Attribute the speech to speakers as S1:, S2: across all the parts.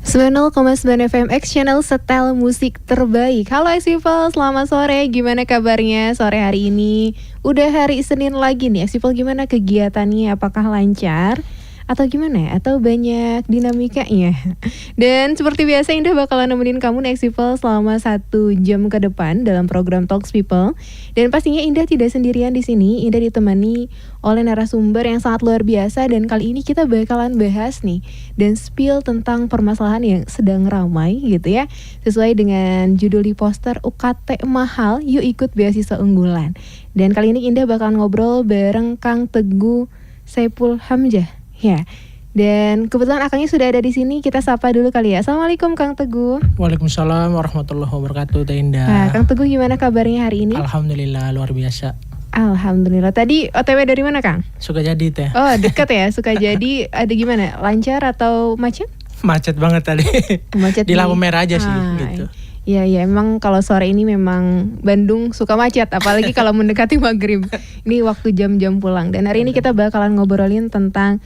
S1: 90,9 FM X Channel setel musik terbaik. Halo X-People, selamat sore. Gimana kabarnya sore hari ini? Udah hari Senin lagi nih. X-People, gimana kegiatannya? Apakah lancar? Atau gimana ya? Atau banyak dinamikanya? Dan seperti biasa Indah bakalan nemenin kamu nih X-People selama 1 jam ke depan dalam program Talks People. Dan pastinya Indah tidak sendirian di sini. Indah ditemani oleh narasumber yang sangat luar biasa. Dan kali ini kita bakalan bahas nih dan spill tentang permasalahan yang sedang ramai gitu ya. Sesuai dengan judul di poster, UKT mahal, yuk ikut beasiswa unggulan. Dan kali ini Indah bakalan ngobrol bareng Kang Teguh Saiful Hamzah. Ya, dan kebetulan akangnya sudah ada di sini. Kita sapa dulu kali ya. Assalamualaikum Kang Teguh.
S2: Waalaikumsalam warahmatullahi wabarakatuh, Teh Indah.
S1: Nah, Kang Teguh gimana kabarnya hari ini?
S2: Alhamdulillah luar biasa.
S1: Alhamdulillah. Tadi OTW dari mana Kang?
S2: Sukajadi Teh.
S1: Oh dekat ya, Sukajadi. Ada gimana? Lancar atau macet?
S2: Macet banget tadi.
S1: Macet
S2: di lampu merah aja sih gitu.
S1: Iya, emang kalau sore ini memang Bandung suka macet, apalagi kalau mendekati maghrib. Ini waktu jam-jam pulang. Dan hari ini kita bakalan ngobrolin tentang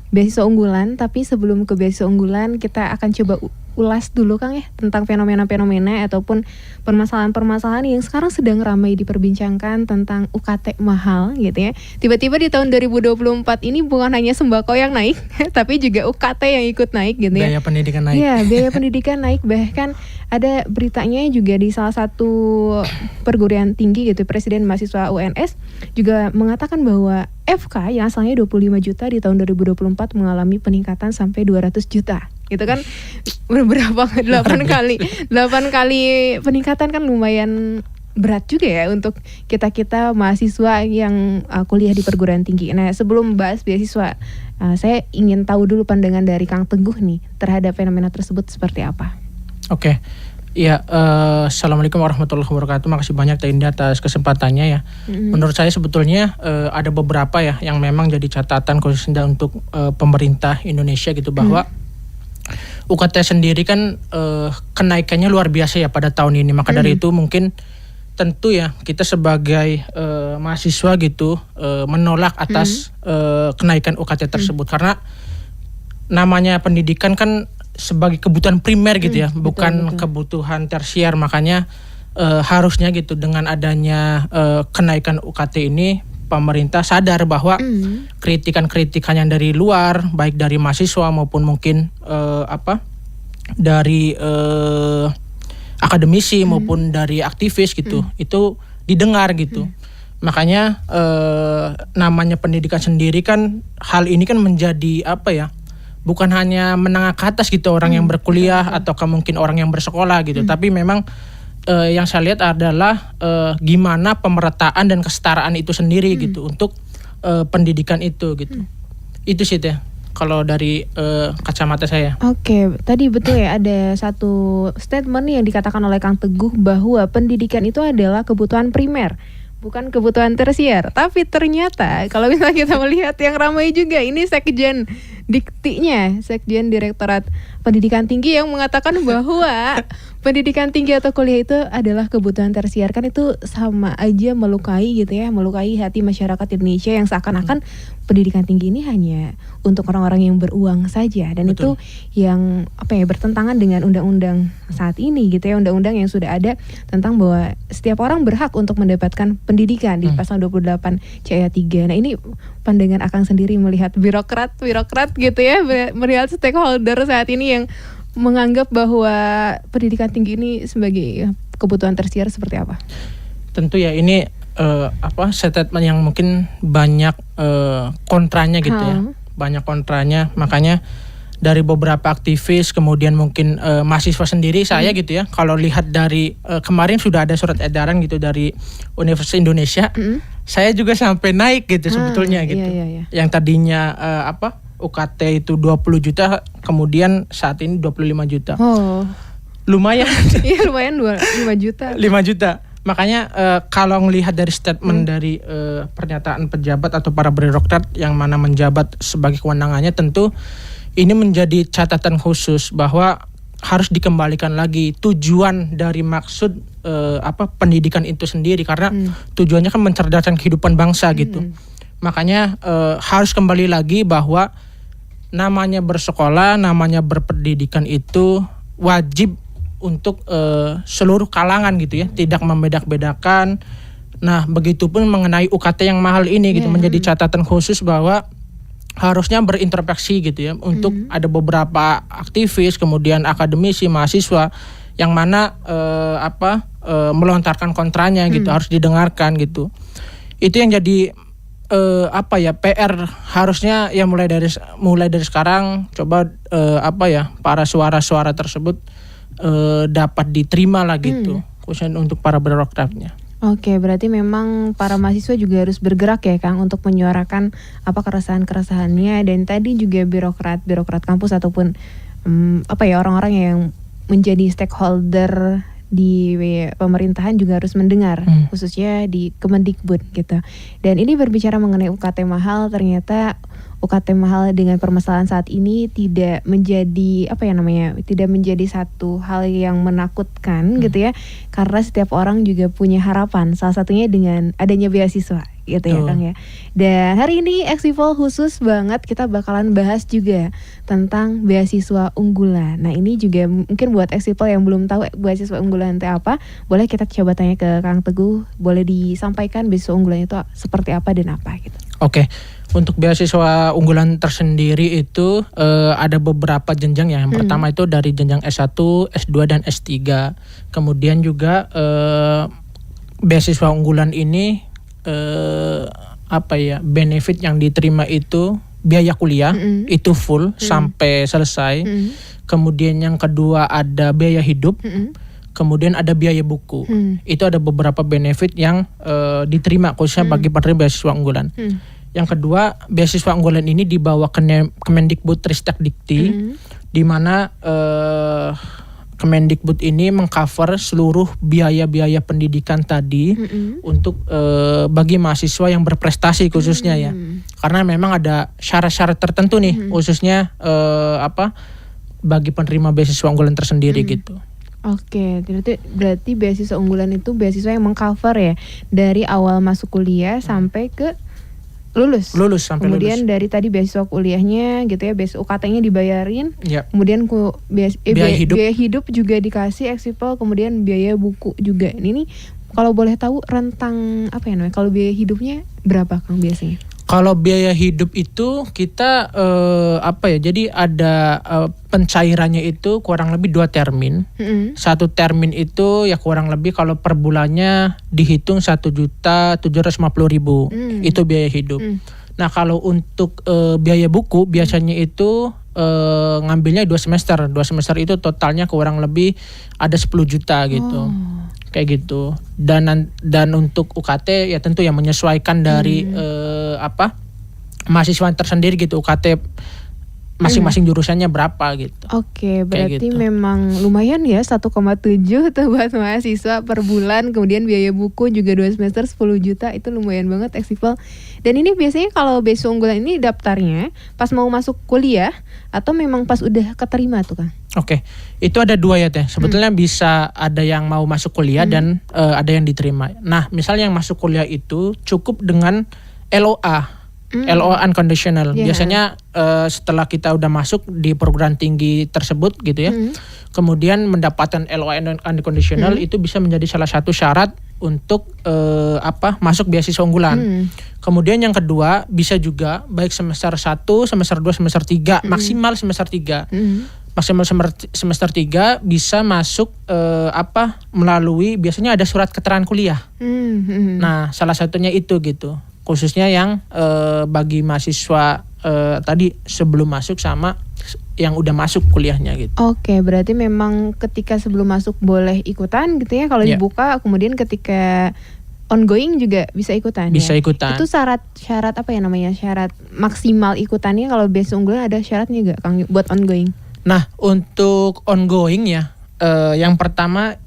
S1: beasiswa unggulan, tapi sebelum ke beasiswa unggulan kita akan coba ulas dulu Kang ya tentang fenomena-fenomena ataupun permasalahan-permasalahan yang sekarang sedang ramai diperbincangkan tentang UKT mahal gitu ya. Tiba-tiba di tahun 2024 ini bukan hanya sembako yang naik, tapi juga UKT yang ikut naik gitu ya.
S2: Biaya pendidikan naik.
S1: Iya, biaya pendidikan naik, bahkan ada beritanya juga di salah satu perguruan tinggi gitu, Presiden Mahasiswa UNS juga mengatakan bahwa FK yang asalnya 25 juta di tahun 2024 mengalami peningkatan sampai 200 juta. Gitu kan berapa 8 kali peningkatan, kan lumayan berat juga ya untuk kita mahasiswa yang kuliah di perguruan tinggi. Nah, sebelum bahas beasiswa, saya ingin tahu dulu pandangan dari Kang Teguh nih terhadap fenomena tersebut seperti apa.
S2: Oke. Ya, Assalamualaikum warahmatullahi wabarakatuh. Makasih banyak Teh Indah atas kesempatannya ya. Menurut saya sebetulnya ada beberapa ya yang memang jadi catatan khususnya untuk pemerintah Indonesia gitu, bahwa UKT sendiri kan kenaikannya luar biasa ya pada tahun ini. Maka dari itu mungkin tentu ya kita sebagai mahasiswa gitu menolak atas kenaikan UKT tersebut, karena namanya pendidikan kan sebagai kebutuhan primer gitu ya, bukan kebutuhan tersier. Makanya harusnya gitu dengan adanya kenaikan UKT ini pemerintah sadar bahwa kritikan-kritikan yang dari luar, baik dari mahasiswa maupun mungkin dari akademisi maupun dari aktivis gitu, itu didengar gitu. Makanya namanya pendidikan sendiri kan, hal ini kan menjadi bukan hanya menengah ke atas gitu, orang yang berkuliah atau mungkin orang yang bersekolah gitu, tapi memang yang saya lihat adalah gimana pemerataan dan kesetaraan itu sendiri gitu untuk pendidikan itu gitu. Itu sih Teh kalau dari kacamata saya.
S1: Oke, tadi betul ya, ada satu statement yang dikatakan oleh Kang Teguh bahwa pendidikan itu adalah kebutuhan primer, bukan kebutuhan tersier. Tapi ternyata kalau misalnya kita melihat yang ramai juga, ini Sekjen Diktinya, Sekjen Direktorat Pendidikan Tinggi yang mengatakan bahwa pendidikan tinggi atau kuliah itu adalah kebutuhan tersier. Kan itu sama aja melukai gitu ya, melukai hati masyarakat Indonesia yang seakan-akan pendidikan tinggi ini hanya untuk orang-orang yang beruang saja. Dan betul. Itu yang bertentangan dengan undang-undang saat ini gitu ya, undang-undang yang sudah ada tentang bahwa setiap orang berhak untuk mendapatkan pendidikan di pasal 28 C ayat 3. Nah, ini pandangan Akang sendiri melihat birokrat gitu ya, melihat stakeholder saat ini yang menganggap bahwa pendidikan tinggi ini sebagai kebutuhan tersier seperti apa? Tentu ya ini
S2: statement yang mungkin banyak kontranya gitu ya. Banyak kontranya, makanya dari beberapa aktivis, kemudian mungkin mahasiswa sendiri saya gitu ya. Kalau lihat dari kemarin sudah ada surat edaran gitu dari Universitas Indonesia. Saya juga sampai naik gitu sebetulnya gitu.
S1: Iya.
S2: Yang tadinya UKT itu 20 juta, kemudian saat ini 25 juta.
S1: Oh.
S2: Lumayan.
S1: Iya, lumayan 5 juta.
S2: 5 juta. Makanya kalau melihat dari statement dari pernyataan pejabat atau para birokrat yang mana menjabat sebagai kewenangannya, tentu ini menjadi catatan khusus bahwa harus dikembalikan lagi tujuan dari maksud pendidikan itu sendiri, karena tujuannya kan mencerdaskan kehidupan bangsa gitu. Makanya harus kembali lagi bahwa namanya bersekolah, namanya berpendidikan itu wajib untuk seluruh kalangan gitu ya, tidak membedak-bedakan. Nah, begitupun mengenai UKT yang mahal ini gitu, menjadi catatan khusus bahwa harusnya berintrospeksi gitu ya, untuk ada beberapa aktivis, kemudian akademisi, mahasiswa yang mana melontarkan kontranya gitu, harus didengarkan gitu. Itu yang jadi PR harusnya ya mulai dari sekarang coba para suara-suara tersebut dapat diterima lah gitu, khususnya untuk para birokratnya.
S1: Oke, berarti memang para mahasiswa juga harus bergerak ya Kang untuk menyuarakan keresahan-keresahannya, dan tadi juga birokrat kampus ataupun orang-orang yang menjadi stakeholder di pemerintahan juga harus mendengar, khususnya di Kemendikbud gitu. Dan ini berbicara mengenai UKT mahal, ternyata UKT mahal dengan permasalahan saat ini tidak menjadi tidak menjadi satu hal yang menakutkan gitu ya, karena setiap orang juga punya harapan, salah satunya dengan adanya beasiswa gitu ya Kang ya. Dan hari ini Eksipol khusus banget kita bakalan bahas juga tentang beasiswa unggulan. Nah, ini juga mungkin buat Eksipol yang belum tahu beasiswa unggulan itu apa, boleh kita coba tanya ke Kang Teguh, boleh disampaikan beasiswa unggulan itu seperti apa dan apa gitu.
S2: Oke. Untuk beasiswa unggulan tersendiri itu ada beberapa jenjang ya. Yang pertama itu dari jenjang S1, S2 dan S3. Kemudian juga beasiswa unggulan ini benefit yang diterima itu biaya kuliah itu full sampai selesai. Kemudian yang kedua ada biaya hidup. Kemudian ada biaya buku. Itu ada beberapa benefit yang diterima khususnya bagi penerima beasiswa unggulan. Yang kedua, beasiswa unggulan ini dibawa Kemendikbudristekdikti, di mana Kemendikbud ini mengcover seluruh biaya-biaya pendidikan tadi untuk bagi mahasiswa yang berprestasi khususnya ya. Karena memang ada syarat-syarat tertentu nih, khususnya bagi penerima beasiswa unggulan tersendiri gitu.
S1: Oke, berarti beasiswa unggulan itu beasiswa yang mengcover ya dari awal masuk kuliah sampai ke lulus sampai kemudian lulus. Dari tadi beasiswa kuliahnya gitu ya, beasiswa UKT-nya dibayarin, kemudian biaya hidup juga dikasih Eksipol, kemudian biaya buku juga. Ini kalau boleh tahu rentang kalau biaya hidupnya berapa Kang biasanya?
S2: Kalau biaya hidup itu kita jadi ada pencairannya itu kurang lebih 2 termin. Satu termin itu ya kurang lebih kalau per bulannya dihitung 1.750.000. Itu biaya hidup. Nah, kalau untuk biaya buku biasanya itu ngambilnya 2 semester. 2 semester itu totalnya kurang lebih ada 10 juta gitu. Kayak gitu. Dan untuk UKT ya tentu yang menyesuaikan dari mahasiswa tersendiri gitu, UKT masing-masing jurusannya berapa gitu.
S1: Oke, berarti gitu. Memang lumayan ya 1,7 tuh buat mahasiswa per bulan, kemudian biaya buku juga 2 semester 10 juta, itu lumayan banget Eksipol. Dan ini biasanya kalau beasiswa unggulan ini daftarnya pas mau masuk kuliah atau memang pas udah keterima tuh Kang?
S2: Oke, itu ada 2 ya Teh. Sebetulnya bisa ada yang mau masuk kuliah dan ada yang diterima. Nah, misalnya yang masuk kuliah itu cukup dengan LOA. LOA unconditional. Biasanya setelah kita udah masuk di perguruan tinggi tersebut gitu ya, kemudian mendapatkan LOA unconditional itu bisa menjadi salah satu syarat untuk masuk beasiswa unggulan. Kemudian yang kedua bisa juga baik semester 1, semester 2, semester 3, maksimal semester 3. Maksimal semester 3 bisa masuk melalui biasanya ada surat keterangan kuliah. Nah, salah satunya itu gitu. Khususnya yang bagi mahasiswa tadi sebelum masuk sama yang udah masuk kuliahnya gitu. Oke,
S1: berarti memang ketika sebelum masuk boleh ikutan gitu ya kalau dibuka, kemudian ketika ongoing juga bisa ikutan.
S2: Bisa ikutan.
S1: Itu syarat syarat maksimal ikutannya kalau beasiswa unggulan ada syaratnya nggak Kang buat ongoing?
S2: Nah, untuk ongoing ya, yang pertama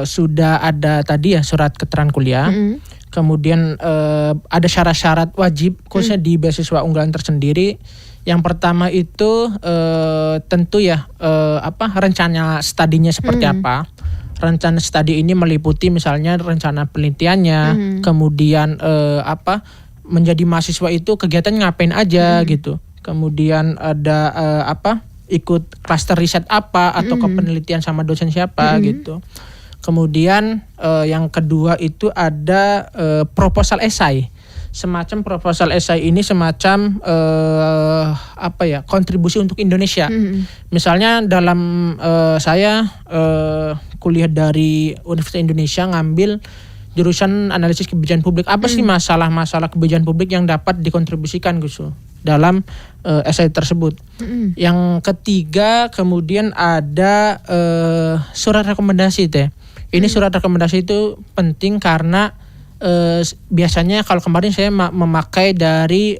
S2: sudah ada tadi ya surat keterangan kuliah. Kemudian ada syarat-syarat wajib khususnya di beasiswa unggulan tersendiri. Yang pertama itu tentu ya rencana studinya seperti apa. Rencana studi ini meliputi misalnya rencana penelitiannya, kemudian menjadi mahasiswa itu kegiatan ngapain aja gitu. kemudian ada ikut klaster riset apa atau kepenelitian sama dosen siapa gitu. Kemudian yang kedua itu ada proposal esai. Semacam proposal esai ini semacam kontribusi untuk Indonesia. Misalnya dalam saya kuliah dari Universitas Indonesia ngambil jurusan analisis kebijakan publik. Apa sih masalah-masalah kebijakan publik yang dapat dikontribusikan Gus dalam esai tersebut. Yang ketiga kemudian ada surat rekomendasi teh. Ini surat rekomendasi itu penting karena biasanya kalau kemarin saya memakai dari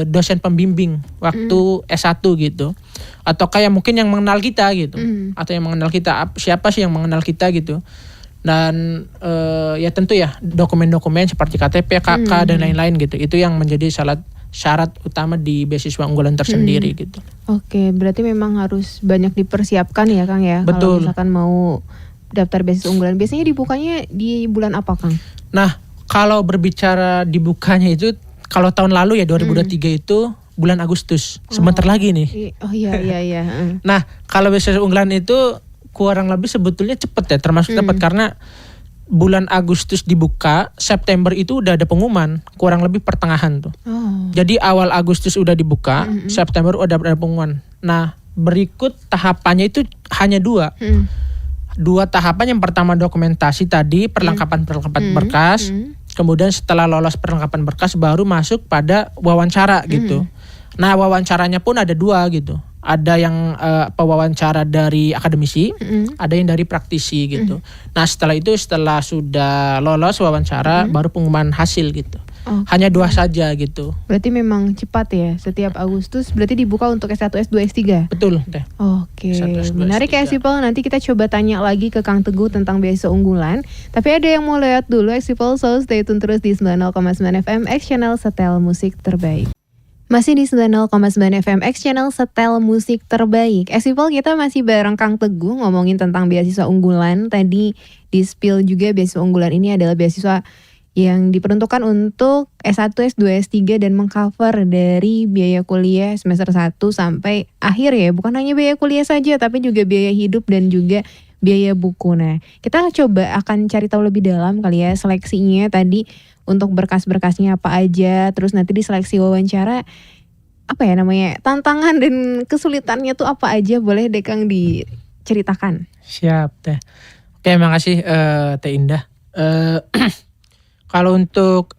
S2: dosen pembimbing waktu S1 gitu. Atau kayak mungkin yang mengenal kita gitu. Atau yang mengenal kita, siapa sih yang mengenal kita gitu. Dan ya tentu ya dokumen-dokumen seperti KTP, KK dan lain-lain gitu. Itu yang menjadi syarat utama di beasiswa unggulan tersendiri gitu.
S1: Oke, berarti memang harus banyak dipersiapkan ya Kang ya.
S2: Betul.
S1: Kalau misalkan mau daftar beasiswa unggulan, biasanya dibukanya di bulan apa Kang?
S2: Nah, kalau berbicara dibukanya itu kalau tahun lalu ya 2023 itu bulan Agustus. Sebentar lagi nih.
S1: Oh iya.
S2: Nah, kalau beasiswa unggulan itu kurang lebih sebetulnya cepet ya, termasuk cepat karena bulan Agustus dibuka, September itu udah ada pengumuman, kurang lebih pertengahan tuh. Jadi awal Agustus udah dibuka, September udah ada pengumuman. Nah, berikut tahapannya itu hanya dua. Dua tahapan. Yang pertama dokumentasi tadi, perlengkapan berkas. Kemudian setelah lolos perlengkapan berkas baru masuk pada wawancara gitu. Nah, wawancaranya pun ada dua gitu. Ada yang pewawancara dari akademisi, ada yang dari praktisi gitu. Nah, setelah sudah lolos wawancara baru pengumuman hasil gitu. Hanya dua saja gitu.
S1: Berarti memang cepat ya, setiap Agustus berarti dibuka untuk S1, S2, S3?
S2: Betul deh.
S1: Oke,
S2: S1, S2,
S1: menarik ya Eksipel. Nanti kita coba tanya lagi ke Kang Teguh tentang beasiswa unggulan. Tapi ada yang mau lihat dulu Eksipel, so stay tune terus di 90,9 FM X Channel Setel Musik Terbaik. Masih di 90,9 FM X Channel Setel Musik Terbaik. Eksipel, kita masih bareng Kang Teguh ngomongin tentang beasiswa unggulan. Tadi di spill juga beasiswa unggulan ini adalah beasiswa yang diperuntukkan untuk S1, S2, S3 dan mengcover dari biaya kuliah semester 1 sampai akhir ya. Bukan hanya biaya kuliah saja tapi juga biaya hidup dan juga biaya buku. Nah, kita coba akan cari tahu lebih dalam kali ya seleksinya tadi untuk berkas-berkasnya apa aja. Terus nanti di seleksi wawancara tantangan dan kesulitannya tuh apa aja, boleh deh Kang diceritakan.
S2: Siap Teh. Oke, makasih Teh Indah. Kalau untuk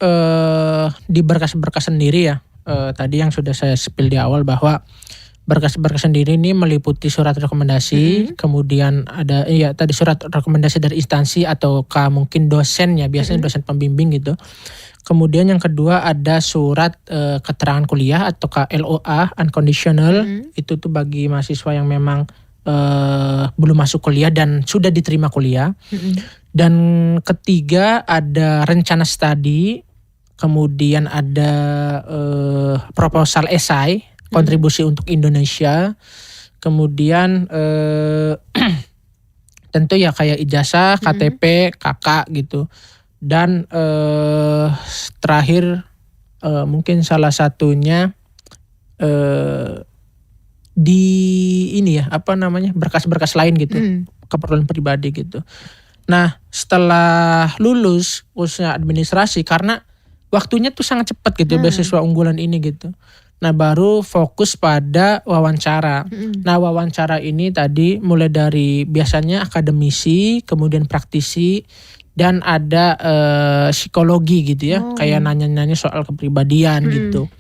S2: di berkas-berkas sendiri ya, tadi yang sudah saya spill di awal bahwa berkas-berkas sendiri ini meliputi surat rekomendasi, kemudian ada tadi surat rekomendasi dari instansi atau mungkin dosen ya, biasanya dosen pembimbing gitu. Kemudian yang kedua ada surat keterangan kuliah atau LOA unconditional, itu tuh bagi mahasiswa yang memang belum masuk kuliah dan sudah diterima kuliah. Dan ketiga ada rencana studi, kemudian ada proposal esai, kontribusi untuk Indonesia, kemudian tentu ya kayak ijazah, KTP, KK gitu. Dan terakhir mungkin salah satunya di ini ya berkas-berkas lain gitu, keperluan pribadi gitu. Nah, setelah lulus khususnya administrasi, karena waktunya tuh sangat cepat gitu beasiswa unggulan ini gitu. Nah, baru fokus pada wawancara. Nah, wawancara ini tadi mulai dari biasanya akademisi, kemudian praktisi, dan ada psikologi gitu ya, kayak nanya-nanya soal kepribadian gitu.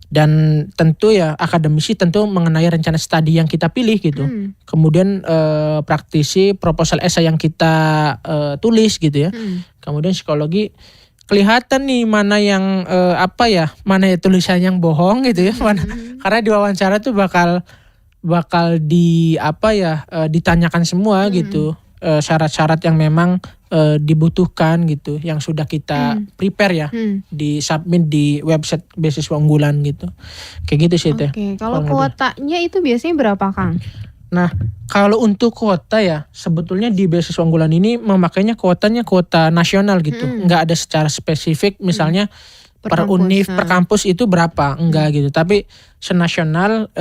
S2: Dan tentu ya akademisi tentu mengenai rencana studi yang kita pilih gitu. Kemudian praktisi proposal esai yang kita tulis gitu ya. Kemudian psikologi kelihatan nih mana yang mana ya tulisan yang bohong gitu ya. Karena di wawancara tuh bakal ditanyakan semua gitu. Syarat-syarat yang memang dibutuhkan gitu, yang sudah kita prepare ya, di submit di website beasiswa unggulan gitu, kayak gitu sih Teh.
S1: Oke, kalau kuotanya itu biasanya berapa Kang?
S2: Nah, kalau untuk kuota ya sebetulnya di beasiswa unggulan ini memakainya kuotanya kuota nasional gitu, nggak ada secara spesifik misalnya per univ per kampus itu berapa, enggak gitu. Tapi senasional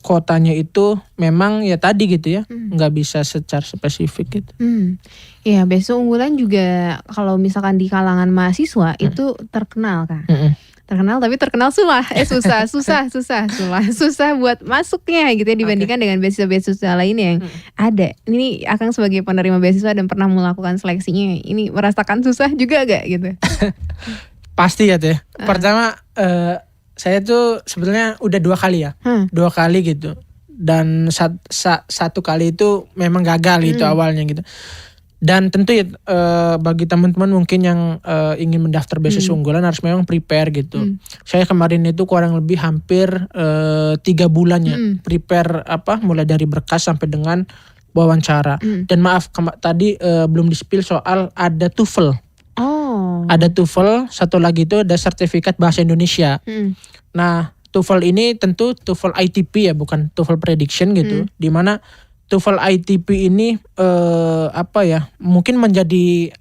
S2: kuotanya itu memang ya tadi gitu ya, nggak bisa secara spesifik gitu.
S1: Ya, beasiswa unggulan juga kalau misalkan di kalangan mahasiswa itu terkenal kan. Terkenal tapi terkenal susah buat masuknya gitu ya dibandingkan dengan beasiswa-beasiswa lain yang ada. Ini Akang sebagai penerima beasiswa dan pernah melakukan seleksinya, ini merasakan susah juga gak gitu?
S2: Pasti ya teh. Pertama saya tuh sebenarnya udah 2 kali ya, 2 kali gitu. Dan satu kali itu memang gagal itu awalnya gitu. Dan tentu ya bagi teman-teman mungkin yang ingin mendaftar beasiswa unggulan harus memang prepare gitu. Saya kemarin itu kurang lebih hampir 3 bulan ya prepare mulai dari berkas sampai dengan wawancara. Dan maaf tadi belum di-spill soal ada TOEFL. Ada TOEFL, satu lagi itu ada sertifikat bahasa Indonesia. Nah, TOEFL ini tentu TOEFL ITP ya, bukan TOEFL prediction gitu. Dimana TOEFL ITP ini mungkin menjadi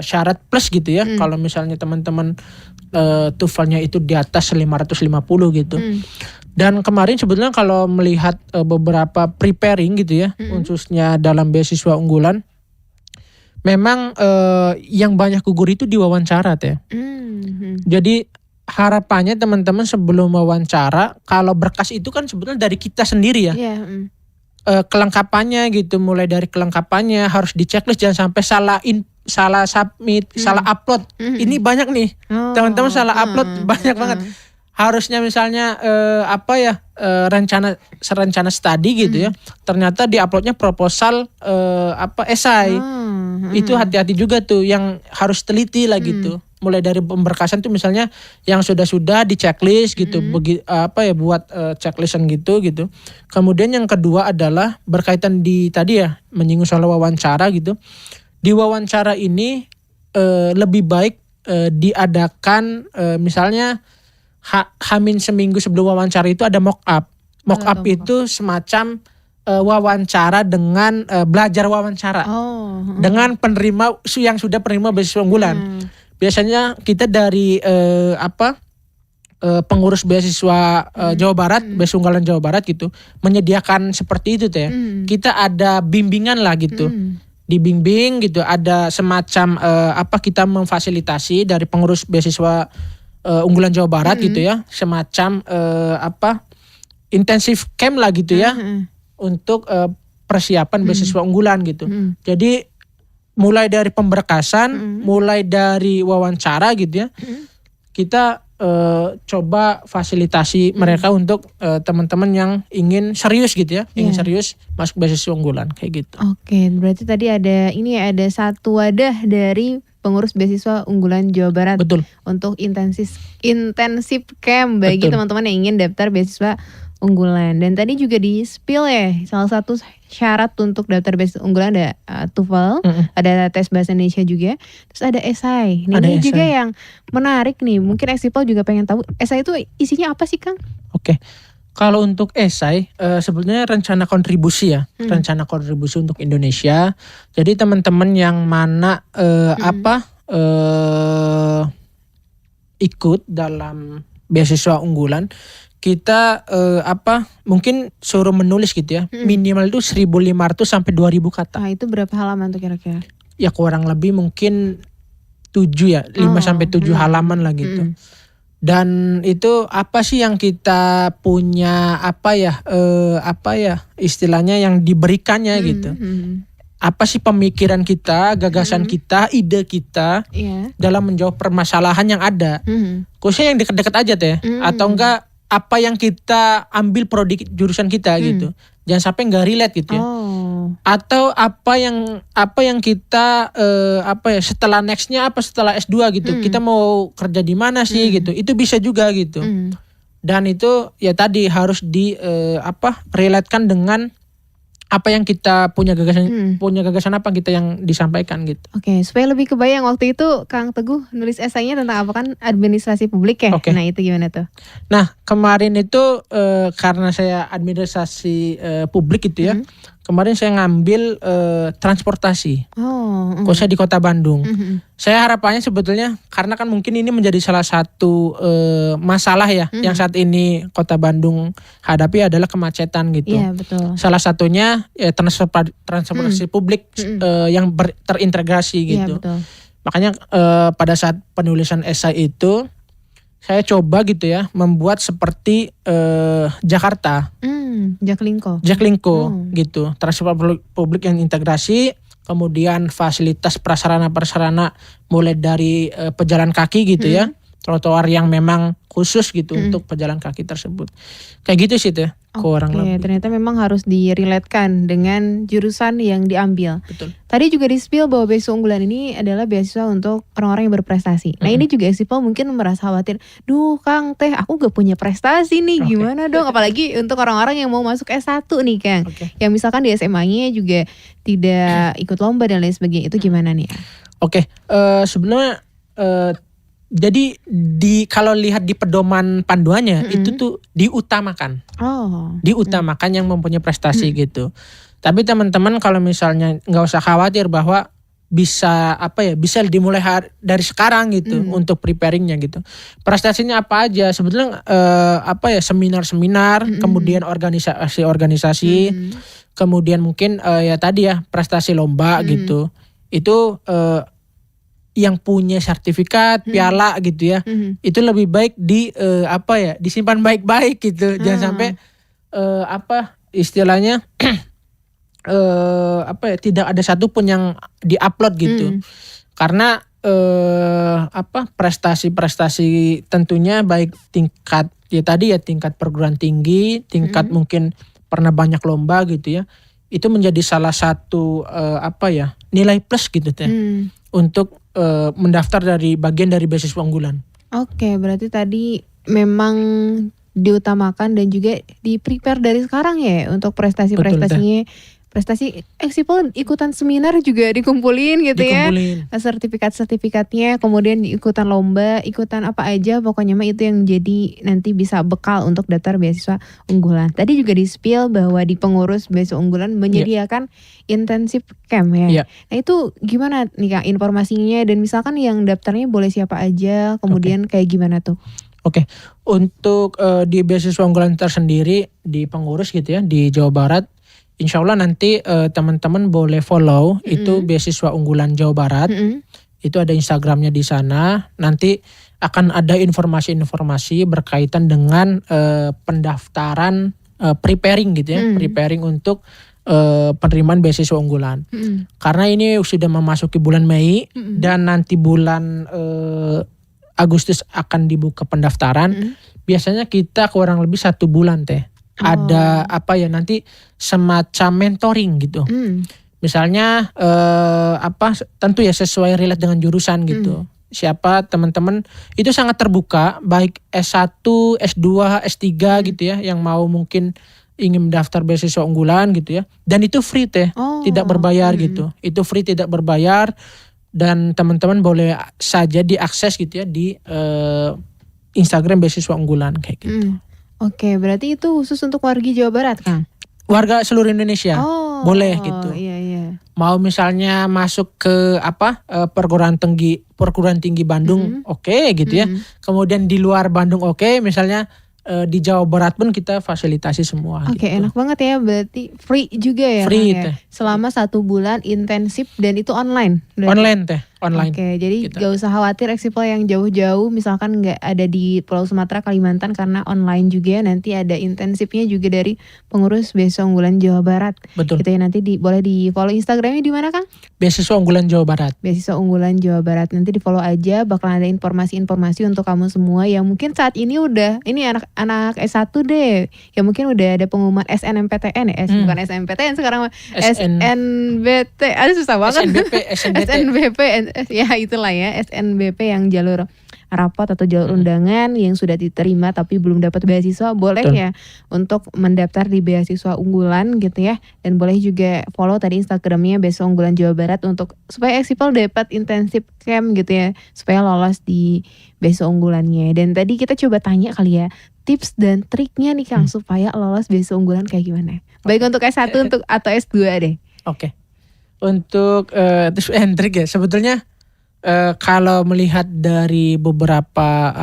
S2: syarat plus gitu ya. Kalau misalnya teman-teman TOEFL-nya itu di atas 550 gitu. Dan kemarin sebetulnya kalau melihat beberapa preparing gitu ya, khususnya dalam beasiswa unggulan, memang yang banyak gugur itu di wawancara teh. Jadi harapannya teman-teman sebelum wawancara, kalau berkas itu kan sebetulnya dari kita sendiri ya. Kelengkapannya gitu, mulai dari kelengkapannya harus diceklis, jangan sampai salah submit, salah upload. Ini banyak nih teman-teman salah upload banyak banget. Harusnya misalnya rencana studi gitu ya, ternyata diuploadnya proposal esai. Itu hati-hati juga tuh, yang harus teliti lah gitu. Mulai dari pemberkasan tuh misalnya yang sudah di checklist gitu, buat checklistan gitu. Kemudian yang kedua adalah berkaitan di tadi ya, menyinggung soal wawancara gitu. Di wawancara ini lebih baik diadakan misalnya hamin seminggu sebelum wawancara itu ada mock up. Mock up itu semacam wawancara dengan belajar wawancara dengan penerima yang sudah penerima beasiswa unggulan. Biasanya kita dari pengurus beasiswa Jawa Barat, beasiswa unggulan Jawa Barat gitu, menyediakan seperti itu teh. Kita ada bimbingan lah gitu. Dibimbing gitu, ada semacam kita memfasilitasi dari pengurus beasiswa unggulan Jawa Barat gitu ya, semacam intensif camp lah gitu ya, untuk persiapan beasiswa unggulan gitu. Jadi mulai dari pemberkasan, mulai dari wawancara gitu ya, kita coba fasilitasi mereka untuk teman-teman yang ingin serius gitu ya, ingin serius masuk beasiswa unggulan kayak gitu.
S1: Oke, berarti tadi ada satu wadah dari pengurus beasiswa unggulan Jawa Barat.
S2: Betul.
S1: Untuk intensif camp bagi teman-teman yang ingin daftar beasiswa unggulan. Dan tadi juga di spill ya, salah satu syarat untuk daftar beasiswa unggulan ada TOEFL, ada tes bahasa Indonesia juga, terus ada esai. Ini juga yang menarik nih, mungkin Eksipol juga pengen tahu esai itu isinya apa sih Kang?
S2: Oke. Kalau untuk esai sebetulnya rencana kontribusi ya, rencana kontribusi untuk Indonesia. Jadi teman-teman yang mana ikut dalam beasiswa unggulan, kita mungkin suruh menulis gitu ya, minimal itu 1.500 sampai 2.000 kata.
S1: Itu berapa halaman tuh kira-kira?
S2: Ya kurang lebih mungkin 5 sampai 7 halaman lah gitu. Dan itu apa sih yang kita punya istilahnya yang diberikannya gitu. Apa sih pemikiran kita, gagasan kita, ide kita dalam menjawab permasalahan yang ada. Khususnya yang dekat-dekat aja teh, atau enggak apa yang kita ambil prodi jurusan kita gitu. Jangan sampai nggak relate gitu ya. Atau apa yang kita setelah nextnya setelah S2 gitu. Kita mau kerja di mana sih gitu. Itu bisa juga gitu. Dan itu ya tadi harus relatekan dengan apa yang kita punya gagasan apa kita yang disampaikan gitu.
S1: Oke, supaya lebih kebayang waktu itu Kang Teguh nulis esainya tentang apa, kan administrasi publik ya. Nah itu gimana tuh?
S2: Nah kemarin itu karena saya administrasi publik gitu ya, kemarin saya ngambil transportasi, khususnya di Kota Bandung. Saya harapannya sebetulnya karena kan mungkin ini menjadi salah satu masalah ya yang saat ini Kota Bandung hadapi adalah kemacetan gitu.
S1: Iya, betul.
S2: Salah satunya transportasi publik yang terintegrasi gitu.
S1: Iya, betul.
S2: Makanya pada saat penulisan esai itu saya coba gitu ya membuat seperti Jakarta.
S1: Jaklingko
S2: gitu. Transportasi publik yang integrasi, kemudian fasilitas prasarana mulai dari pejalan kaki gitu ya. Trotoar yang memang khusus gitu untuk pejalan kaki tersebut. Kayak gitu sih tuh kurang lebih.
S1: Ternyata memang harus diriletkan dengan jurusan yang diambil.
S2: Betul.
S1: Tadi juga di-spill bahwa beasiswa unggulan ini adalah beasiswa untuk orang-orang yang berprestasi. Nah ini juga Eksipel mungkin merasa khawatir, duh Kang Teh aku gak punya prestasi nih, gimana dong? Apalagi untuk orang-orang yang mau masuk S1 nih Kang. Yang misalkan di SMA-nya juga tidak ikut lomba dan lain sebagainya, itu gimana nih?
S2: Sebenarnya jadi kalau lihat di pedoman panduannya itu tuh diutamakan. Diutamakan yang mempunyai prestasi gitu. Tapi teman-teman kalau misalnya nggak usah khawatir bahwa bisa bisa dimulai dari sekarang gitu untuk preparingnya gitu. Prestasinya apa aja? Sebetulnya seminar-seminar, kemudian organisasi-organisasi, kemudian mungkin ya tadi ya prestasi lomba gitu. Itu yang punya sertifikat, piala gitu ya, itu lebih baik disimpan baik-baik gitu, jangan sampai istilahnya tidak ada satupun yang diupload gitu, karena prestasi tentunya baik tingkat tingkat perguruan tinggi, tingkat mungkin pernah banyak lomba gitu ya, itu menjadi salah satu nilai plus gitu teh untuk mendaftar dari bagian dari beasiswa unggulan.
S1: Berarti tadi memang diutamakan dan juga di-prepare dari sekarang ya untuk prestasi-prestasinya. Prestasi Eksipel ikutan seminar juga dikumpulin gitu ya. Sertifikat-sertifikatnya, kemudian ikutan lomba, ikutan apa aja pokoknya mah itu yang jadi nanti bisa bekal untuk daftar beasiswa unggulan. Tadi juga di-spill bahwa di pengurus beasiswa unggulan menyediakan intensif camp ya. Nah itu gimana nih Kak informasinya, dan misalkan yang daftarnya boleh siapa aja, kemudian kayak gimana tuh?
S2: Untuk di beasiswa unggulan tersendiri di pengurus gitu ya di Jawa Barat, insya Allah nanti teman-teman boleh follow itu beasiswa unggulan Jawa Barat. Itu ada Instagramnya di sana. Nanti akan ada informasi-informasi berkaitan dengan pendaftaran preparing gitu ya, preparing untuk penerimaan beasiswa unggulan. Karena ini sudah memasuki bulan Mei dan nanti bulan Agustus akan dibuka pendaftaran. Biasanya kita kurang lebih 1 bulan teh. Ada nanti semacam mentoring gitu. Misalnya tentu ya sesuai relate dengan jurusan gitu. Siapa teman-teman itu sangat terbuka, baik S1, S2, S3 gitu ya, yang mau mungkin ingin mendaftar beasiswa unggulan gitu ya. Dan itu free teh, tidak berbayar gitu. Itu free, tidak berbayar, dan teman-teman boleh saja diakses gitu ya di Instagram beasiswa unggulan kayak gitu.
S1: Berarti itu khusus untuk warga Jawa Barat, Kang?
S2: Warga seluruh Indonesia boleh gitu.
S1: Iya.
S2: Mau misalnya masuk ke perguruan tinggi Bandung, gitu ya. Kemudian di luar Bandung misalnya di Jawa Barat pun kita fasilitasi semua.
S1: Enak banget ya, berarti free juga ya.
S2: Free
S1: teh. Selama 1 bulan intensif dan itu online.
S2: Online.
S1: Jadi gak usah khawatir Eksipel yang jauh-jauh misalkan gak ada di Pulau Sumatera, Kalimantan, karena online juga. Nanti ada intensifnya juga dari pengurus beasiswa unggulan Jawa Barat.
S2: Betul.
S1: Gitu ya, nanti boleh di follow Instagramnya di mana Kang?
S2: Beasiswa unggulan Jawa Barat.
S1: Beasiswa unggulan Jawa Barat. Nanti di follow aja, bakal ada informasi-informasi untuk kamu semua yang mungkin saat ini ini anak S1 deh, yang mungkin udah ada pengumuman SNMPTN ya, bukan SNMPTN sekarang SNBT, susah banget.
S2: SNBP.
S1: SNBP, ya itulah ya, SNBP yang jalur rapot atau jalur undangan yang sudah diterima tapi belum dapat beasiswa, boleh
S2: Betul.
S1: ya untuk mendaftar di beasiswa unggulan gitu ya. Dan boleh juga follow tadi Instagramnya Beasiswa Unggulan Jawa Barat untuk supaya Eksipel dapat intensif camp gitu ya, supaya lolos di beasiswa unggulannya. Dan tadi kita coba tanya kali ya, tips dan triknya nih Kang supaya lolos beasiswa unggulan kayak gimana? Baik untuk S1 untuk atau S2 deh.
S2: Oke. Untuk tips and trick ya, sebetulnya kalau melihat dari beberapa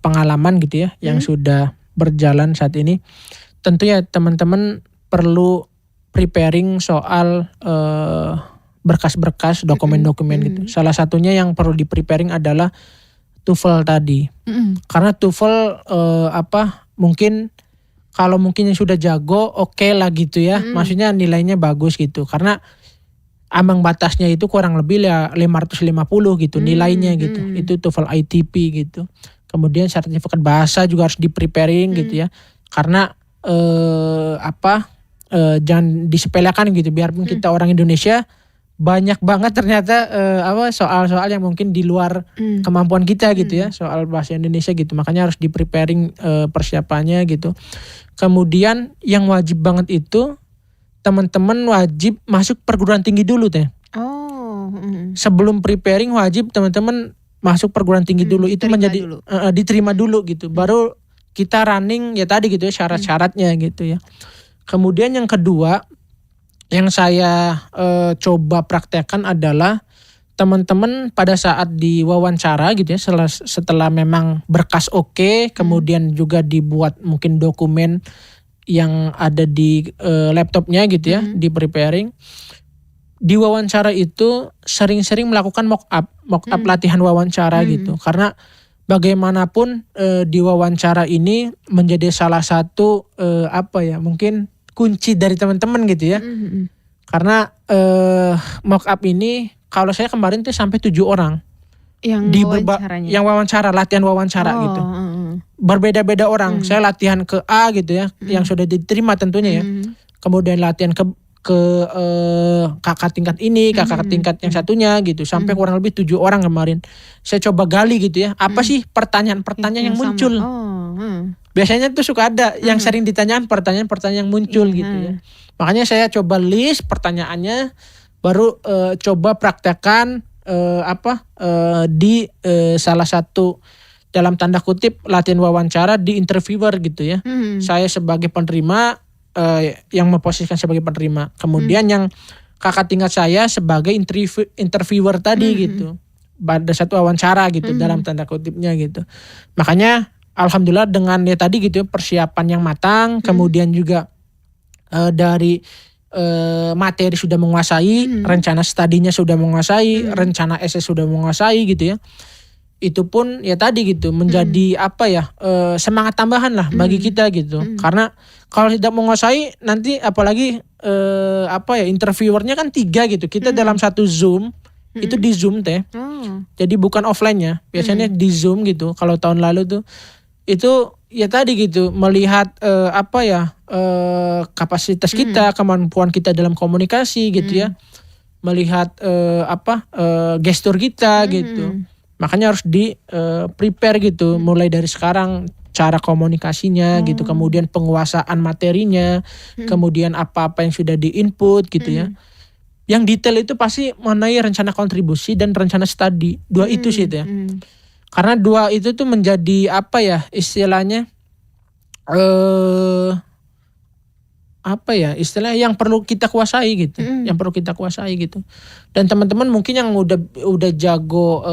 S2: pengalaman gitu ya yang sudah berjalan saat ini, tentunya teman-teman perlu preparing soal berkas-berkas, dokumen-dokumen gitu. Salah satunya yang perlu di preparing adalah TOEFL tadi. Karena TOEFL mungkin kalau mungkin yang sudah jago oke lah gitu ya. Maksudnya nilainya bagus gitu. Karena ambang batasnya itu kurang lebih ya 550 gitu nilainya gitu. Itu TOEFL ITP gitu. Kemudian sertifikat bahasa juga harus di preparing gitu ya. Karena jangan disepelekan gitu. Biarpun kita orang Indonesia, banyak banget ternyata soal-soal yang mungkin di luar kemampuan kita gitu ya, soal bahasa Indonesia gitu. Makanya harus di preparing persiapannya gitu. Kemudian yang wajib banget itu teman-teman wajib masuk perguruan tinggi dulu teh. Sebelum preparing wajib teman-teman masuk perguruan tinggi dulu. Itu menjadi diterima dulu gitu. Baru kita running ya tadi gitu ya syarat-syaratnya gitu ya. Kemudian yang kedua yang saya coba praktekkan adalah teman-teman pada saat diwawancara gitu ya, setelah memang berkas oke, kemudian juga dibuat mungkin dokumen yang ada di laptopnya gitu ya, di preparing. Di wawancara itu sering-sering melakukan mock up latihan wawancara gitu. Karena bagaimanapun di wawancara ini menjadi salah satu mungkin kunci dari teman-teman gitu ya. Karena mock up ini kalau saya kemarin tuh sampai 7 orang
S1: yang
S2: wawancara, latihan wawancara gitu. Berbeda-beda orang. Saya latihan ke A gitu ya, yang sudah diterima tentunya ya. Kemudian latihan ke kakak tingkat ini, kakak tingkat yang satunya gitu. Sampai kurang lebih 7 orang kemarin. Saya coba gali gitu ya. Apa sih pertanyaan-pertanyaan yang muncul? Biasanya tuh suka ada yang sering ditanyakan pertanyaan-pertanyaan yang muncul gitu ya. Makanya saya coba list pertanyaannya, baru coba praktekkan di salah satu dalam tanda kutip latihan wawancara di interviewer gitu ya. Saya sebagai penerima, yang memposisikan sebagai penerima. Kemudian yang kakak tingkat saya sebagai interviewer tadi gitu. Pada satu wawancara gitu dalam tanda kutipnya gitu. Makanya alhamdulillah dengan ya tadi gitu persiapan yang matang, kemudian juga dari materi sudah menguasai, rencana studinya sudah menguasai, rencana essay sudah menguasai gitu ya. Itu pun ya tadi gitu menjadi semangat tambahan lah bagi kita gitu. Karena kalau tidak menguasai nanti apalagi interviewernya kan 3 gitu. Kita dalam satu Zoom itu di Zoom teh. Jadi bukan offline-nya. Biasanya di Zoom gitu. Kalau tahun lalu tuh itu ya tadi gitu melihat kapasitas kita, kemampuan kita dalam komunikasi gitu ya. Melihat gestur kita gitu. Makanya harus di prepare gitu mulai dari sekarang cara komunikasinya gitu, kemudian penguasaan materinya, kemudian apa-apa yang sudah di-input gitu ya. Yang detail itu pasti mengenai rencana kontribusi dan rencana studi. 2 itu sih ya. Karena 2 itu tuh menjadi istilahnya yang perlu kita kuasai gitu, yang perlu kita kuasai gitu. Dan teman-teman mungkin yang udah jago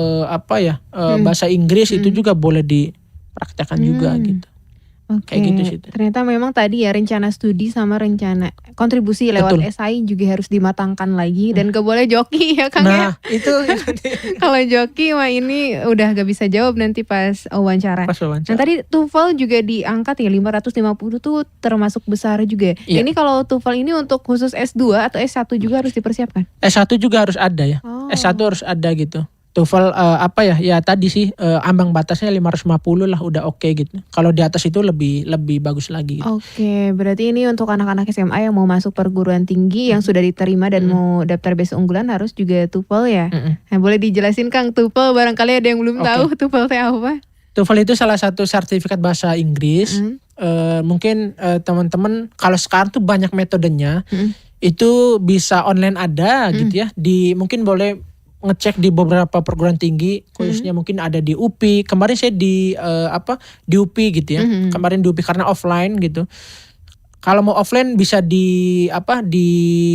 S2: bahasa Inggris itu juga boleh dipraktekkan juga gitu.
S1: Kayak gitu sih. Ternyata memang tadi ya rencana studi sama rencana kontribusi lewat esai juga harus dimatangkan lagi dan gak boleh joki ya Kang ya.
S2: Itu
S1: kalau joki mah ini udah gak bisa jawab nanti pas wawancara. Nah tadi TOEFL juga diangkat ya 550 tuh termasuk besar juga.
S2: Iya.
S1: Ini kalau TOEFL ini untuk khusus S2 atau S1 juga harus dipersiapkan?
S2: S1 juga harus ada ya. S1 harus ada gitu. TOEFL apa ya? Ya tadi sih ambang batasnya 550 lah udah oke gitu. Kalau di atas itu lebih bagus lagi gitu.
S1: Oke, berarti ini untuk anak-anak SMA yang mau masuk perguruan tinggi yang sudah diterima dan mau daftar beasiswa unggulan harus juga TOEFL ya. Nah, boleh dijelasin Kang TOEFL, barangkali ada yang belum tahu TOEFL itu apa?
S2: TOEFL itu salah satu sertifikat bahasa Inggris. Mungkin teman-teman kalau sekarang tuh banyak metodenya. Itu bisa online ada gitu ya. Mungkin boleh ngecek di beberapa perguruan tinggi, khususnya mungkin ada di UPI. Kemarin saya di UPI gitu ya. Kemarin di UPI karena offline gitu. Kalau mau offline bisa di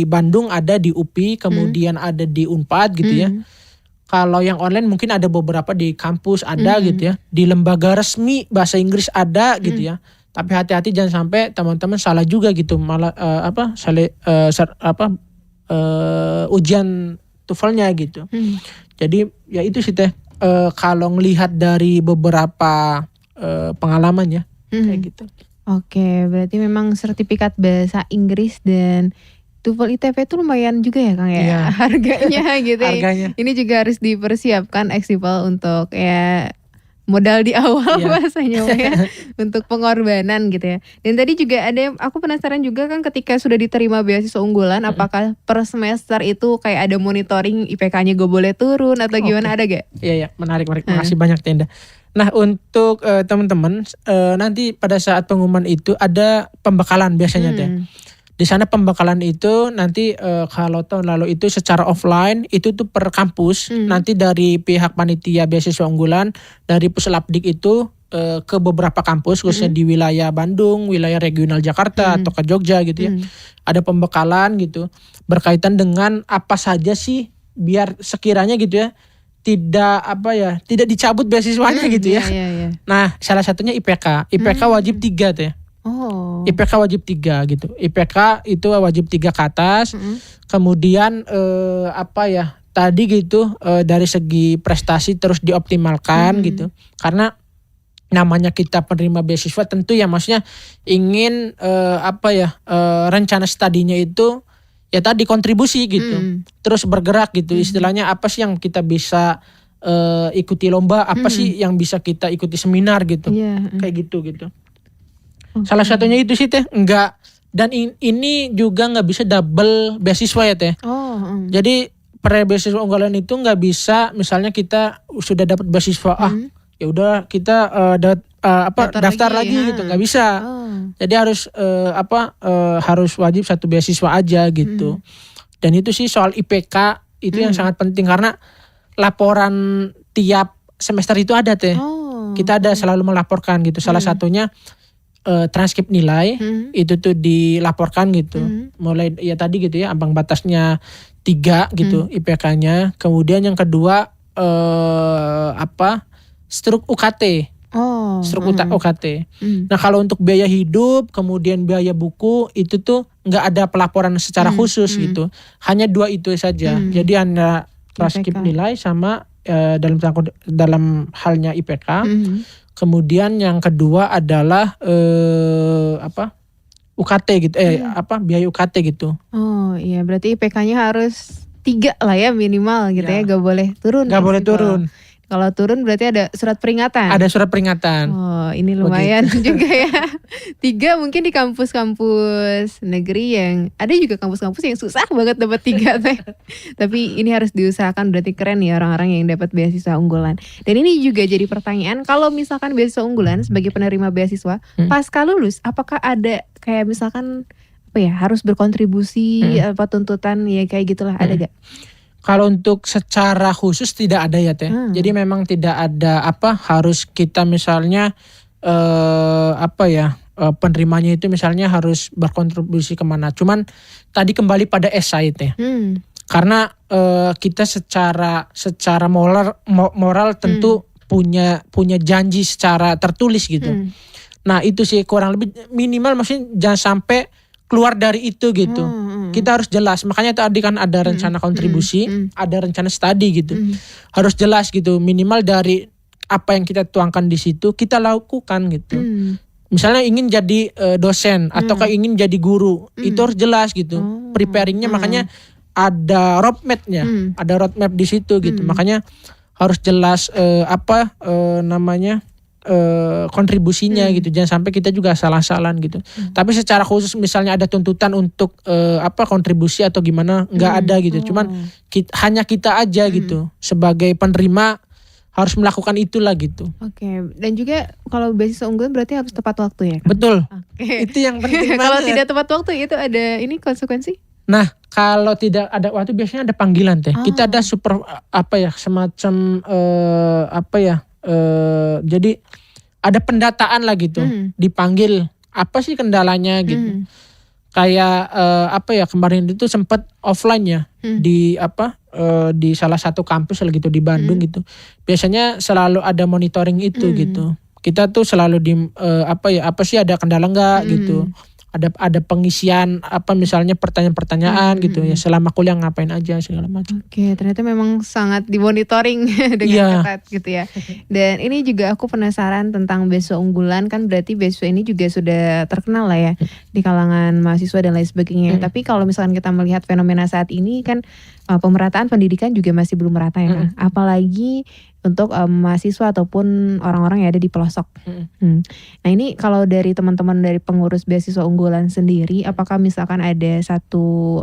S2: Bandung ada di UPI, kemudian ada di Unpad gitu ya. Kalau yang online mungkin ada beberapa di kampus ada gitu ya. Di lembaga resmi bahasa Inggris ada gitu ya. Tapi hati-hati jangan sampai teman-teman salah juga gitu, malah ujian TOEFL-nya gitu. Jadi ya itu sih Teh, kalau ngelihat dari beberapa pengalaman ya kayak gitu.
S1: Oke, berarti memang sertifikat bahasa Inggris dan TOEFL ITP itu lumayan juga ya Kang ya, harganya gitu ya.
S2: Harganya.
S1: Ini juga harus dipersiapkan Eksipal untuk ya modal di awal bahasanya ya, untuk pengorbanan gitu ya. Dan tadi juga ada, aku penasaran juga kan ketika sudah diterima beasiswa unggulan, apakah per semester itu kayak ada monitoring IPK-nya gak boleh turun atau gimana, ada gak?
S2: Iya, menarik. Makasih banyak Tenda. Nah untuk teman-teman nanti pada saat pengumuman itu ada pembekalan biasanya Teh. Di sana pembekalan itu nanti kalau tahun lalu itu secara offline itu tuh per kampus. Nanti dari pihak panitia beasiswa unggulan dari Puslapdik itu ke beberapa kampus khususnya di wilayah Bandung, wilayah regional Jakarta atau ke Jogja gitu ya. Ada pembekalan gitu berkaitan dengan apa saja sih biar sekiranya gitu ya tidak dicabut beasiswanya gitu ya. Nah, salah satunya IPK. IPK wajib 3 tuh ya. IPK wajib 3 gitu. IPK itu wajib 3 ke atas. Kemudian tadi gitu dari segi prestasi terus dioptimalkan gitu. Karena namanya kita penerima beasiswa tentu ya maksudnya ingin rencana studinya itu ya tadi kontribusi gitu. Terus bergerak gitu. Istilahnya apa sih yang kita bisa ikuti lomba, apa sih yang bisa kita ikuti seminar gitu. Kayak gitu. Salah satunya itu sih Teh, enggak, dan ini juga nggak bisa double beasiswa ya Teh. Jadi beasiswa unggulan itu nggak bisa misalnya kita sudah dapat beasiswa ya udah kita daftar lagi gitu, nggak bisa. Jadi harus harus wajib 1 beasiswa aja gitu. Dan itu sih soal IPK itu yang sangat penting karena laporan tiap semester itu ada Teh. Kita ada selalu melaporkan gitu. Salah satunya transkrip nilai itu tuh dilaporkan gitu. Mulai ya tadi gitu ya ambang batasnya 3 gitu IPK-nya. Kemudian yang kedua struk UKT. Struk UKT. Nah, kalau untuk biaya hidup kemudian biaya buku itu tuh nggak ada pelaporan secara khusus gitu. Hanya 2 itu saja. Jadi hanya transkrip nilai sama dalam halnya IPK. Kemudian yang kedua adalah UKT gitu, biaya UKT gitu.
S1: Oh iya, berarti IPK-nya harus 3 lah ya minimal gitu ya, gak boleh turun.
S2: Gak boleh turun.
S1: Kalau turun berarti ada surat peringatan.
S2: Ada surat peringatan.
S1: Oh, ini lumayan juga ya. 3 mungkin di kampus-kampus negeri yang ada juga kampus-kampus yang susah banget dapat 3 Teh. Tapi ini harus diusahakan, berarti keren ya orang-orang yang dapat beasiswa unggulan. Dan ini juga jadi pertanyaan, kalau misalkan beasiswa unggulan sebagai penerima beasiswa, pasca lulus apakah ada kayak misalkan harus berkontribusi apa tuntutan ya kayak gitulah, ada gak?
S2: Kalau untuk secara khusus tidak ada ya Teh. Jadi memang tidak ada harus kita misalnya penerimanya itu misalnya harus berkontribusi kemana. Cuman tadi kembali pada esai Teh. Karena kita secara moral tentu punya janji secara tertulis gitu. Nah itu sih kurang lebih minimal, maksudnya jangan sampai keluar dari itu gitu. Kita harus jelas. Makanya tadi kan ada rencana kontribusi, ada rencana studi gitu. Harus jelas gitu. Minimal dari apa yang kita tuangkan di situ kita lakukan gitu. Misalnya ingin jadi dosen atau ingin jadi guru, itu harus jelas gitu. Preparingnya makanya ada roadmapnya, ada roadmap di situ gitu. Makanya harus jelas kontribusinya gitu. Jangan sampai kita juga salah-salah gitu. Tapi secara khusus misalnya ada tuntutan untuk kontribusi atau gimana, nggak ada gitu. Cuman hanya kita aja gitu sebagai penerima harus melakukan itulah gitu.
S1: Oke. Dan juga kalau beasiswa unggulan berarti harus tepat waktu ya kan?
S2: Betul.
S1: Oke.
S2: Itu yang penting banget.
S1: Kalau tidak tepat waktu itu ada ini konsekuensi?
S2: Nah, kalau tidak ada waktu biasanya ada panggilan teh. Kita ada semacam jadi ada pendataan lah gitu. Dipanggil apa sih kendalanya gitu. Kayak kemarin itu sempat offline ya di salah satu kampus gitu di Bandung gitu. Biasanya selalu ada monitoring itu gitu. Kita tuh selalu apa sih ada kendala enggak gitu. Ada pengisian misalnya pertanyaan-pertanyaan gitu ya, selama kuliah ngapain aja segala macam.
S1: Oke, ternyata memang sangat dimonitoring dengan ketat gitu ya. Dan ini juga aku penasaran tentang beasiswa unggulan, kan berarti beasiswa ini juga sudah terkenal lah ya di kalangan mahasiswa dan lain sebagainya. Tapi kalau misalkan kita melihat fenomena saat ini kan pemerataan pendidikan juga masih belum merata ya kan. Apalagi untuk mahasiswa ataupun orang-orang yang ada di pelosok. Nah ini kalau dari teman-teman dari pengurus beasiswa unggulan sendiri, apakah misalkan ada satu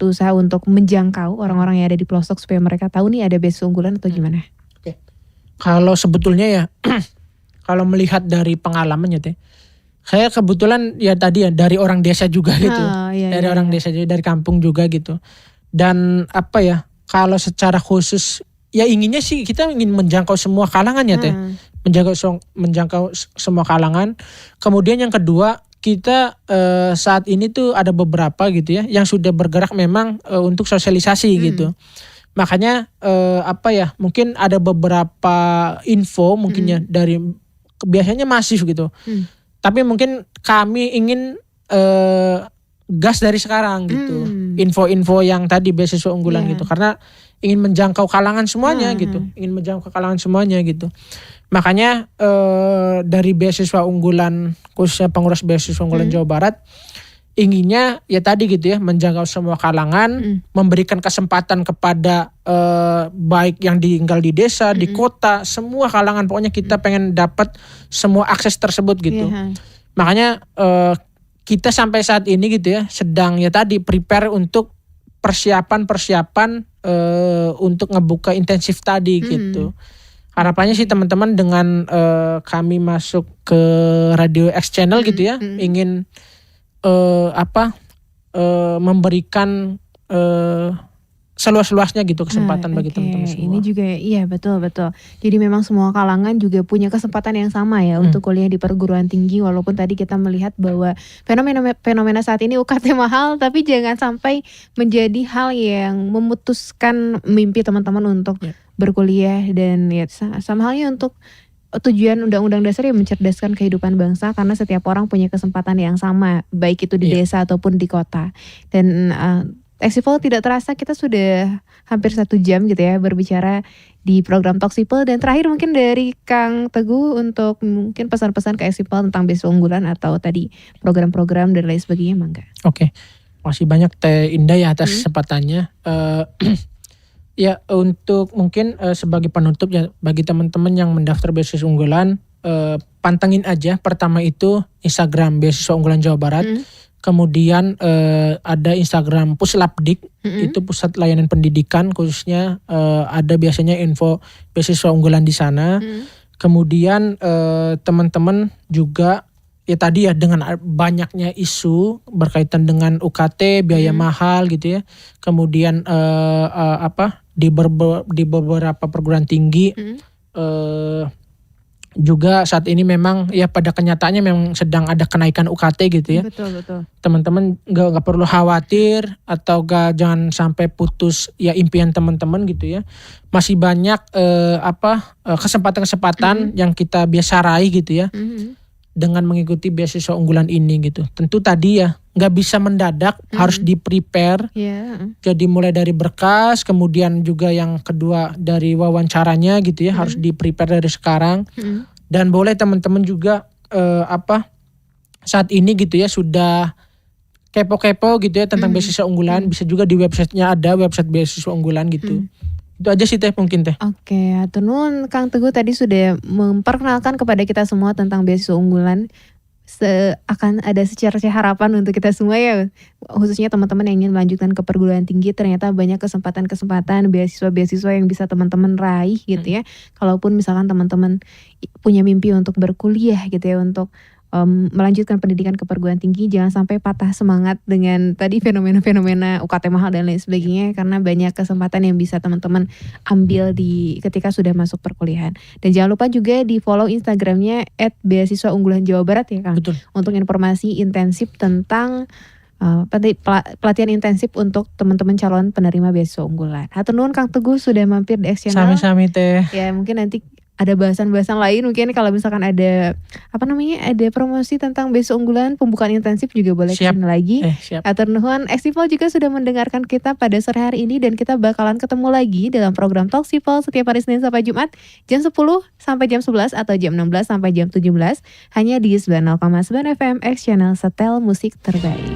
S1: usaha untuk menjangkau orang-orang yang ada di pelosok supaya mereka tahu nih ada beasiswa unggulan atau gimana?
S2: Oke. Kalau sebetulnya ya, kalau melihat dari pengalamannya teh, saya kebetulan ya tadi ya dari orang desa juga gitu, orang desa juga, dari kampung juga gitu. Dan kalau secara khusus ya inginnya sih kita ingin menjangkau semua kalangan ya teh, menjangkau semua kalangan. Kemudian yang kedua kita saat ini tuh ada beberapa gitu ya yang sudah bergerak memang untuk sosialisasi gitu. Makanya mungkin ada beberapa info mungkin ya dari biasanya masif gitu. Tapi mungkin kami ingin gas dari sekarang gitu. Info-info yang tadi beasiswa unggulan gitu, karena ingin menjangkau kalangan semuanya gitu, Makanya dari beasiswa unggulan, khususnya pengurus beasiswa unggulan Jawa Barat, inginnya ya tadi gitu ya, menjangkau semua kalangan, memberikan kesempatan kepada baik yang tinggal di desa, di kota, semua kalangan, pokoknya kita pengen dapat semua akses tersebut gitu. Makanya kita sampai saat ini gitu ya sedang ya tadi prepare untuk persiapan untuk ngebuka intensif tadi gitu. Harapannya sih teman-teman dengan kami masuk ke Radio X Channel gitu ya, ingin memberikan seluas-luasnya gitu kesempatan bagi teman-teman semua.
S1: Ini juga iya betul. Jadi memang semua kalangan juga punya kesempatan yang sama ya untuk kuliah di perguruan tinggi, walaupun tadi kita melihat bahwa fenomena saat ini UKT mahal, tapi jangan sampai menjadi hal yang memutuskan mimpi teman-teman untuk berkuliah. Dan ya sama halnya untuk tujuan Undang-Undang Dasar yang mencerdaskan kehidupan bangsa, karena setiap orang punya kesempatan yang sama, baik itu di desa ataupun di kota. Dan Exipol tidak terasa kita sudah hampir 1 jam gitu ya berbicara di program Talksipol. Dan terakhir mungkin dari Kang Teguh untuk mungkin pesan-pesan ke Exipol tentang beasiswa unggulan atau tadi program-program dan lain sebagainya, mangga.
S2: Oke, masih banyak Teh Indah ya atas kesempatannya. Ya untuk mungkin sebagai penutup ya, bagi teman-teman yang mendaftar beasiswa unggulan, pantengin aja pertama itu Instagram beasiswa unggulan Jawa Barat. Kemudian ada Instagram Puslapdik, itu pusat layanan pendidikan khususnya, ada biasanya info beasiswa unggulan di sana. Kemudian teman-teman juga ya tadi ya dengan banyaknya isu berkaitan dengan UKT, biaya mahal gitu ya. Kemudian di beberapa perguruan tinggi juga saat ini memang ya pada kenyataannya memang sedang ada kenaikan UKT gitu ya.
S1: Betul.
S2: Teman-teman nggak perlu khawatir atau jangan sampai putus ya impian teman-teman gitu ya. Masih banyak kesempatan-kesempatan yang kita biasa raih gitu ya. Dengan mengikuti beasiswa unggulan ini gitu. Tentu tadi ya nggak bisa mendadak, harus di-prepare. Jadi mulai dari berkas, kemudian juga yang kedua dari wawancaranya gitu ya, harus di-prepare dari sekarang. Dan boleh teman-teman juga saat ini gitu ya sudah kepo-kepo gitu ya tentang beasiswa unggulan, bisa juga di websitenya ada website beasiswa unggulan gitu. Itu aja sih Teh mungkin Teh.
S1: Oke, hatur nuhun Kang Teguh tadi sudah memperkenalkan kepada kita semua tentang beasiswa unggulan. Akan ada secercah harapan untuk kita semua ya, khususnya teman-teman yang ingin melanjutkan ke perguruan tinggi. Ternyata banyak kesempatan-kesempatan beasiswa-beasiswa yang bisa teman-teman raih gitu ya. Kalaupun misalkan teman-teman punya mimpi untuk berkuliah gitu ya, untuk melanjutkan pendidikan ke perguruan tinggi, jangan sampai patah semangat dengan tadi fenomena-fenomena UKT mahal dan lain sebagainya, karena banyak kesempatan yang bisa teman-teman ambil ketika sudah masuk perkuliahan. Dan jangan lupa juga di follow Instagramnya @beasiswaunggulan Jawa Barat ya Kang.
S2: Betul.
S1: Untuk informasi intensif tentang pelatihan intensif untuk teman-teman calon penerima beasiswa unggulan. Hatur nuhun Kang Teguh sudah mampir di X Channel.
S2: Sami-sami Teh.
S1: Ya mungkin nanti ada bahasan-bahasan lain, mungkin kalau misalkan ada ada promosi tentang beasiswa unggulan, pembukaan intensif juga boleh
S2: Siap.
S1: kesini lagi.
S2: Siap.
S1: Hatur nuhun, Exipol juga sudah mendengarkan kita pada sore hari ini, dan kita bakalan ketemu lagi dalam program Talk Sipol setiap hari Senin sampai Jumat jam 10 sampai jam 11 atau jam 16 sampai jam 17 hanya di 90,9 FM X Channel, setel musik terbaik.